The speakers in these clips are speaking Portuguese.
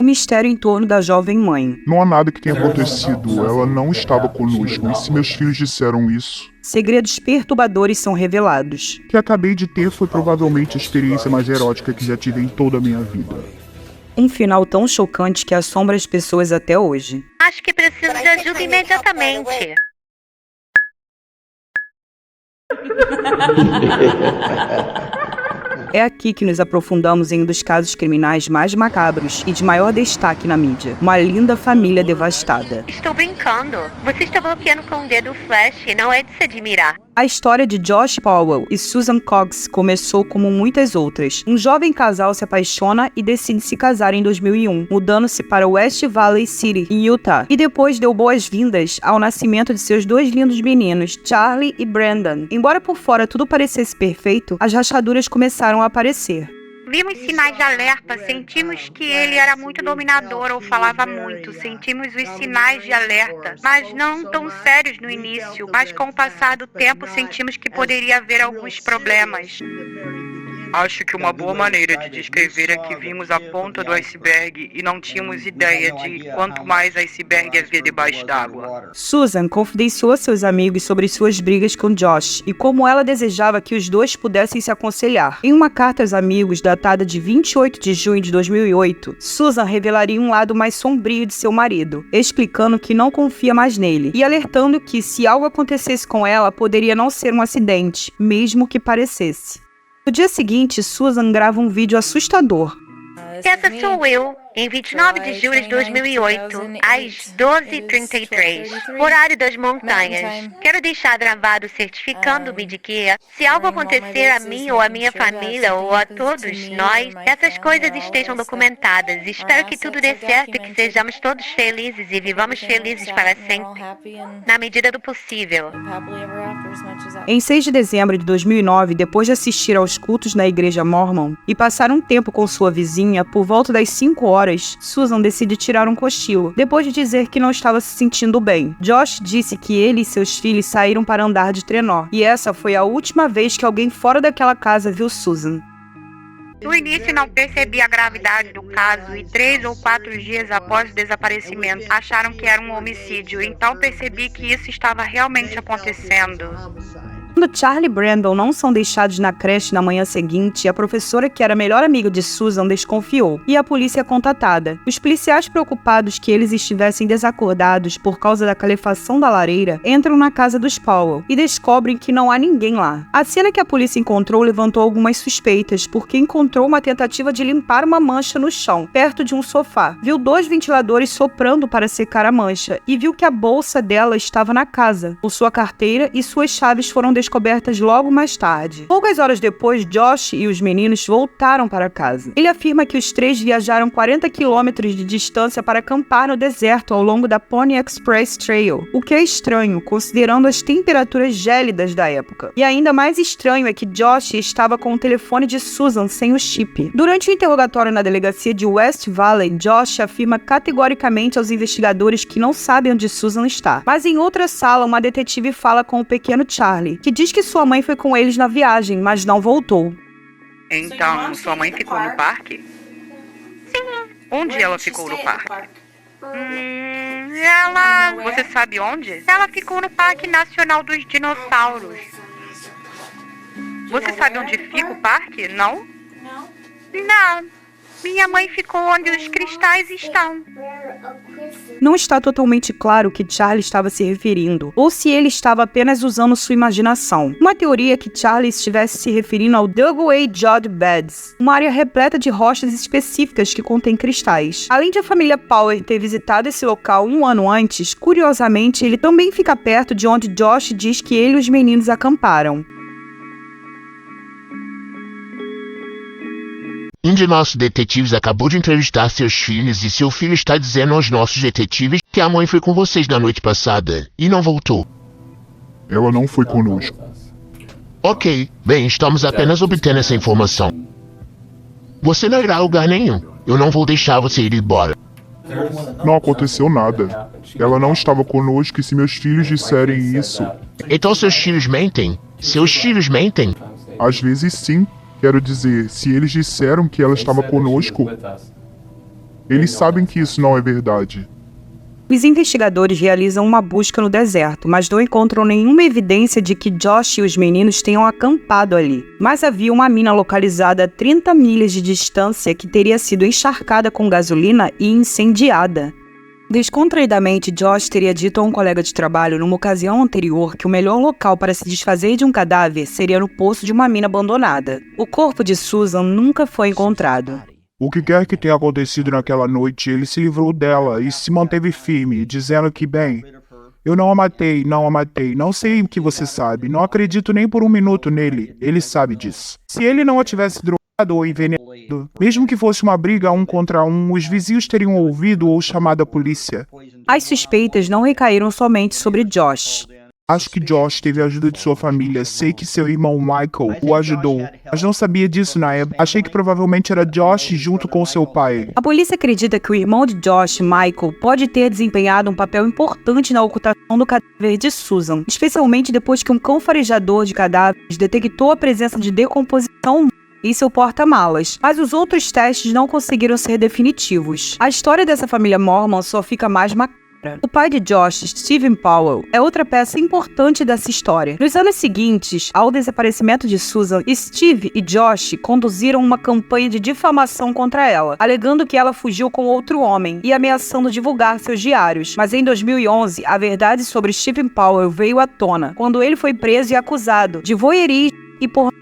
O mistério em torno da jovem mãe. Não há nada que tenha acontecido. Ela não estava conosco. E se meus filhos disseram isso? Segredos perturbadores são revelados. O que acabei de ter foi provavelmente a experiência mais erótica que já tive em toda a minha vida. Um final tão chocante que assombra as pessoas até hoje. Acho que preciso de ajuda imediatamente. É aqui que nos aprofundamos em um dos casos criminais mais macabros e de maior destaque na mídia. Uma linda família devastada. Estou brincando. Você está bloqueando com o dedo flash, não é de se admirar. A história de Josh Powell e Susan Cox começou como muitas outras. Um jovem casal se apaixona e decide se casar em 2001, mudando-se para West Valley City, em Utah, e depois deu boas-vindas ao nascimento de seus dois lindos meninos, Charlie e Brandon. Embora por fora tudo parecesse perfeito, as rachaduras começaram a aparecer. Vimos sinais de alerta, sentimos que ele era muito dominador ou falava muito, sentimos os sinais de alerta, mas não tão sérios no início, mas com o passar do tempo sentimos que poderia haver alguns problemas. Acho que uma boa maneira de descrever é que vimos a ponta do iceberg e não tínhamos ideia de quanto mais iceberg havia debaixo d'água. Susan confidenciou a seus amigos sobre suas brigas com Josh e como ela desejava que os dois pudessem se aconselhar. Em uma carta aos amigos datada de 28 de junho de 2008, Susan revelaria um lado mais sombrio de seu marido, explicando que não confia mais nele e alertando que se algo acontecesse com ela poderia não ser um acidente, mesmo que parecesse. No dia seguinte, Susan grava um vídeo assustador. Essa sou eu, em 29 de julho de 2008, às 12h33, horário das montanhas. Quero deixar gravado certificando-me de que, se algo acontecer a mim ou à minha família ou a todos nós, essas coisas estejam documentadas. Espero que tudo dê certo e que sejamos todos felizes e vivamos felizes para sempre, na medida do possível. Em 6 de dezembro de 2009, depois de assistir aos cultos na igreja Mormon e passar um tempo com sua vizinha, por volta das 5 horas, Susan decide tirar um cochilo, depois de dizer que não estava se sentindo bem. Josh disse que ele e seus filhos saíram para andar de trenó, e essa foi a última vez que alguém fora daquela casa viu Susan. No início não percebi a gravidade do caso e 3 ou 4 dias após o desaparecimento acharam que era um homicídio, então percebi que isso estava realmente acontecendo. Quando Charlie e Brandon não são deixados na creche na manhã seguinte, a professora que era a melhor amiga de Susan desconfiou e a polícia é contatada. Os policiais, preocupados que eles estivessem desacordados por causa da calefação da lareira, entram na casa dos Powell e descobrem que não há ninguém lá. A cena que a polícia encontrou levantou algumas suspeitas, porque encontrou uma tentativa de limpar uma mancha no chão, perto de um sofá. Viu 2 ventiladores soprando para secar a mancha e viu que a bolsa dela estava na casa. Sua carteira e suas chaves foram descobertas logo mais tarde. Poucas horas depois, Josh e os meninos voltaram para casa. Ele afirma que os 3 viajaram 40 quilômetros de distância para acampar no deserto ao longo da Pony Express Trail, o que é estranho, considerando as temperaturas gélidas da época. E ainda mais estranho é que Josh estava com o telefone de Susan sem o chip. Durante o interrogatório na delegacia de West Valley, Josh afirma categoricamente aos investigadores que não sabem onde Susan está. Mas em outra sala, uma detetive fala com o pequeno Charlie, que diz que sua mãe foi com eles na viagem, mas não voltou. Então, sua mãe ficou no parque? Sim. Onde ela ficou no parque? Você sabe onde? Ela ficou no Parque Nacional dos Dinossauros. Você sabe onde fica o parque? Não? Não. Minha mãe ficou onde os cristais estão. Não está totalmente claro o que Charlie estava se referindo, ou se ele estava apenas usando sua imaginação. Uma teoria é que Charlie estivesse se referindo ao Dugway Jod Beds, uma área repleta de rochas específicas que contém cristais. Além de a família Power ter visitado esse local um ano antes, curiosamente, ele também fica perto de onde Josh diz que ele e os meninos acamparam. Um de nossos detetives acabou de entrevistar seus filhos e seu filho está dizendo aos nossos detetives que a mãe foi com vocês na noite passada e não voltou. Ela não foi conosco. Ok, bem, estamos apenas obtendo essa informação. Você não irá a lugar nenhum. Eu não vou deixar você ir embora. Não aconteceu nada. Ela não estava conosco e se meus filhos disserem isso... Então seus filhos mentem? Seus filhos mentem? Às vezes sim. Quero dizer, se eles disseram que ela estava conosco, Eles sabem que isso não é verdade. Os investigadores realizam uma busca no deserto, mas não encontram nenhuma evidência de que Josh e os meninos tenham acampado ali. Mas havia uma mina localizada a 30 milhas de distância que teria sido encharcada com gasolina e incendiada. Descontraidamente, Josh teria dito a um colega de trabalho numa ocasião anterior que o melhor local para se desfazer de um cadáver seria no poço de uma mina abandonada. O corpo de Susan nunca foi encontrado. O que quer que tenha acontecido naquela noite, ele se livrou dela e se manteve firme, dizendo que, bem, eu não a matei, não sei o que você sabe, não acredito nem por um minuto nele, ele sabe disso. Se ele não a tivesse drogado ou envenenado, mesmo que fosse uma briga 1 contra 1, os vizinhos teriam ouvido ou chamado a polícia. As suspeitas não recaíram somente sobre Josh. Acho que Josh teve a ajuda de sua família. Sei que seu irmão Michael o ajudou, mas não sabia disso na época. Achei que provavelmente era Josh junto com seu pai. A polícia acredita que o irmão de Josh, Michael, pode ter desempenhado um papel importante na ocultação do cadáver de Susan, especialmente depois que um cão farejador de cadáveres detectou a presença de decomposição humana em seu porta-malas, mas os outros testes não conseguiram ser definitivos. A história dessa família Mormon só fica mais macabra. O pai de Josh, Stephen Powell, é outra peça importante dessa história. Nos anos seguintes ao desaparecimento de Susan, Steve e Josh conduziram uma campanha de difamação contra ela, alegando que ela fugiu com outro homem e ameaçando divulgar seus diários. Mas em 2011, a verdade sobre Stephen Powell veio à tona, quando ele foi preso e acusado de voyeurismo e pornografia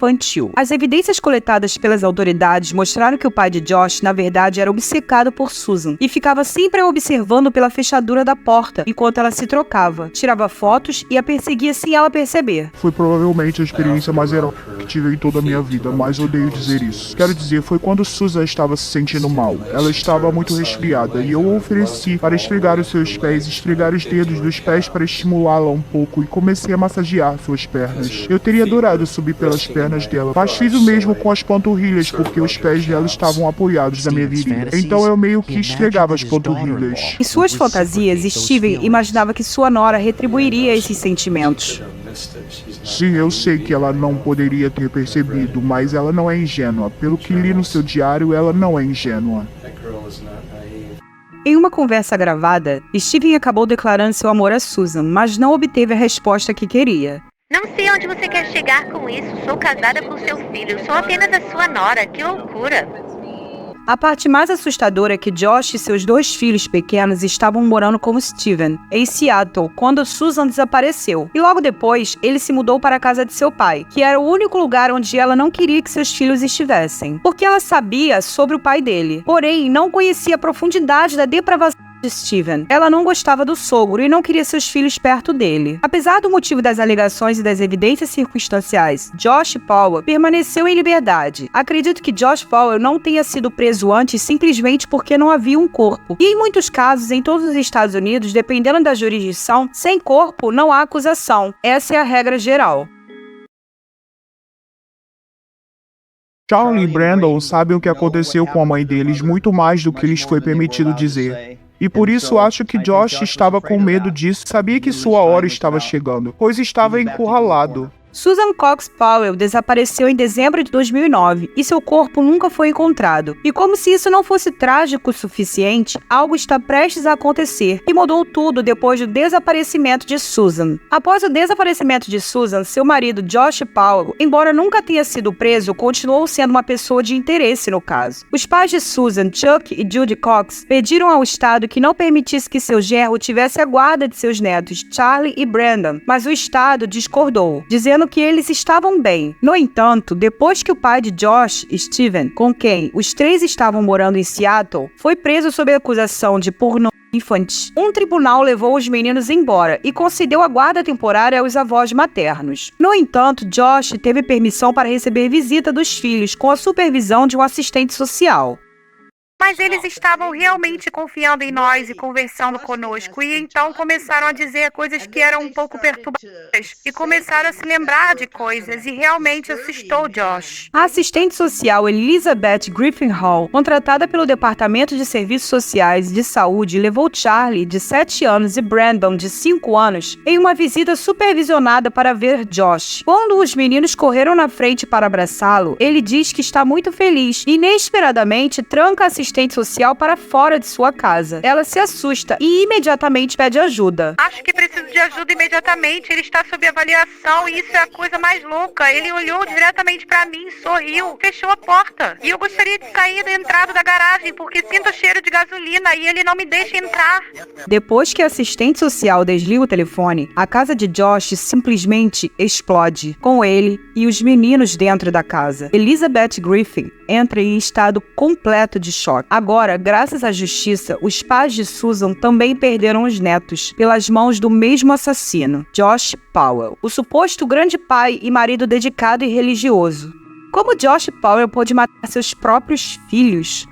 infantil. As evidências coletadas pelas autoridades mostraram que o pai de Josh, na verdade, era obcecado por Susan e ficava sempre a observando pela fechadura da porta enquanto ela se trocava, tirava fotos e a perseguia sem ela perceber. Foi provavelmente a experiência mais heróica que tive em toda a minha vida, mas odeio dizer isso. Quero dizer, foi quando Susan estava se sentindo mal. Ela estava muito resfriada e eu ofereci para esfregar os seus pés, esfregar os dedos dos pés para estimulá-la um pouco e comecei a massagear suas pernas. Eu teria adorado subir pelas pernas dela, mas fiz o mesmo com as panturrilhas porque os pés dela estavam apoiados na minha virilha. Então eu meio que esfregava as panturrilhas. Em suas fantasias, Steven imaginava que sua nora retribuiria esses sentimentos. Sim, eu sei que ela não poderia ter percebido, mas ela não é ingênua. Pelo que li no seu diário, ela não é ingênua. Em uma conversa gravada, Steven acabou declarando seu amor a Susan, mas não obteve a resposta que queria. Não sei onde você quer chegar com isso. Sou casada com seu filho. Sou apenas a sua nora. Que loucura. A parte mais assustadora é que Josh e seus 2 filhos pequenos estavam morando com Steven, em Seattle, quando Susan desapareceu. E logo depois, ele se mudou para a casa de seu pai, que era o único lugar onde ela não queria que seus filhos estivessem. Porque ela sabia sobre o pai dele, porém não conhecia a profundidade da depravação de Steven. Ela não gostava do sogro e não queria seus filhos perto dele. Apesar do motivo das alegações e das evidências circunstanciais, Josh Powell permaneceu em liberdade. Acredito que Josh Powell não tenha sido preso antes simplesmente porque não havia um corpo. E em muitos casos, em todos os Estados Unidos, dependendo da jurisdição, sem corpo não há acusação. Essa é a regra geral. Charlie e Brandon sabem o que aconteceu com a mãe deles muito mais do que lhes foi permitido dizer. E por isso acho que Josh estava com medo disso, sabia que sua hora estava chegando, pois estava encurralado. Susan Cox Powell desapareceu em dezembro de 2009 e seu corpo nunca foi encontrado. E como se isso não fosse trágico o suficiente, algo está prestes a acontecer e mudou tudo depois do desaparecimento de Susan. Após o desaparecimento de Susan, seu marido Josh Powell, embora nunca tenha sido preso, continuou sendo uma pessoa de interesse no caso. Os pais de Susan, Chuck e Judy Cox, pediram ao Estado que não permitisse que seu genro tivesse a guarda de seus netos, Charlie e Brandon, mas o Estado discordou, dizendo que eles estavam bem. No entanto, depois que o pai de Josh, Steven, com quem os 3 estavam morando em Seattle, foi preso sob a acusação de pornografia infantil, um tribunal levou os meninos embora e concedeu a guarda temporária aos avós maternos. No entanto, Josh teve permissão para receber visita dos filhos com a supervisão de um assistente social. Mas eles estavam realmente confiando em nós e conversando conosco, e então começaram a dizer coisas que eram um pouco perturbadoras, e começaram a se lembrar de coisas, e realmente assustou Josh. A assistente social Elizabeth Griffin Hall, contratada pelo Departamento de Serviços Sociais e de Saúde, levou Charlie, de 7 anos, e Brandon, de 5 anos, em uma visita supervisionada para ver Josh. Quando os meninos correram na frente para abraçá-lo, ele diz que está muito feliz e, inesperadamente, tranca a assistente assistente social para fora de sua casa. Ela se assusta e imediatamente pede ajuda. Acho que preciso de ajuda imediatamente. Ele está sob avaliação e isso é a coisa mais louca. Ele olhou diretamente para mim, sorriu, fechou a porta. E eu gostaria de sair da entrada da garagem porque sinto cheiro de gasolina e ele não me deixa entrar. Depois que a assistente social desliga o telefone, a casa de Josh simplesmente explode, com ele e os meninos dentro da casa. Elizabeth Griffin entra em estado completo de choque. Agora, graças à justiça, os pais de Susan também perderam os netos pelas mãos do mesmo assassino, Josh Powell, o suposto grande pai e marido dedicado e religioso. Como Josh Powell pôde matar seus próprios filhos?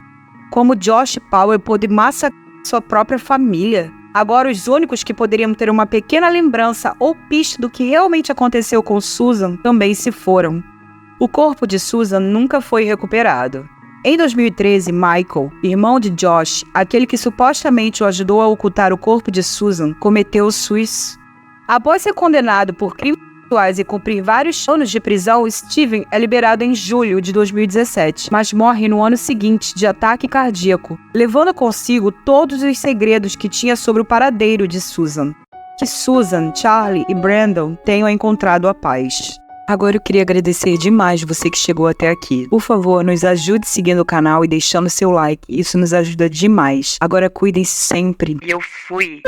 Como Josh Powell pôde massacrar sua própria família? Agora, os únicos que poderiam ter uma pequena lembrança ou pista do que realmente aconteceu com Susan também se foram. O corpo de Susan nunca foi recuperado. Em 2013, Michael, irmão de Josh, aquele que supostamente o ajudou a ocultar o corpo de Susan, cometeu suicídio. Após ser condenado por crimes sexuais e cumprir vários anos de prisão, Steven é liberado em julho de 2017, mas morre no ano seguinte de ataque cardíaco, levando consigo todos os segredos que tinha sobre o paradeiro de Susan. Que Susan, Charlie e Brandon tenham encontrado a paz. Agora eu queria agradecer demais você que chegou até aqui. Por favor, nos ajude seguindo o canal e deixando seu like. Isso nos ajuda demais. Agora cuidem-se sempre. E eu fui.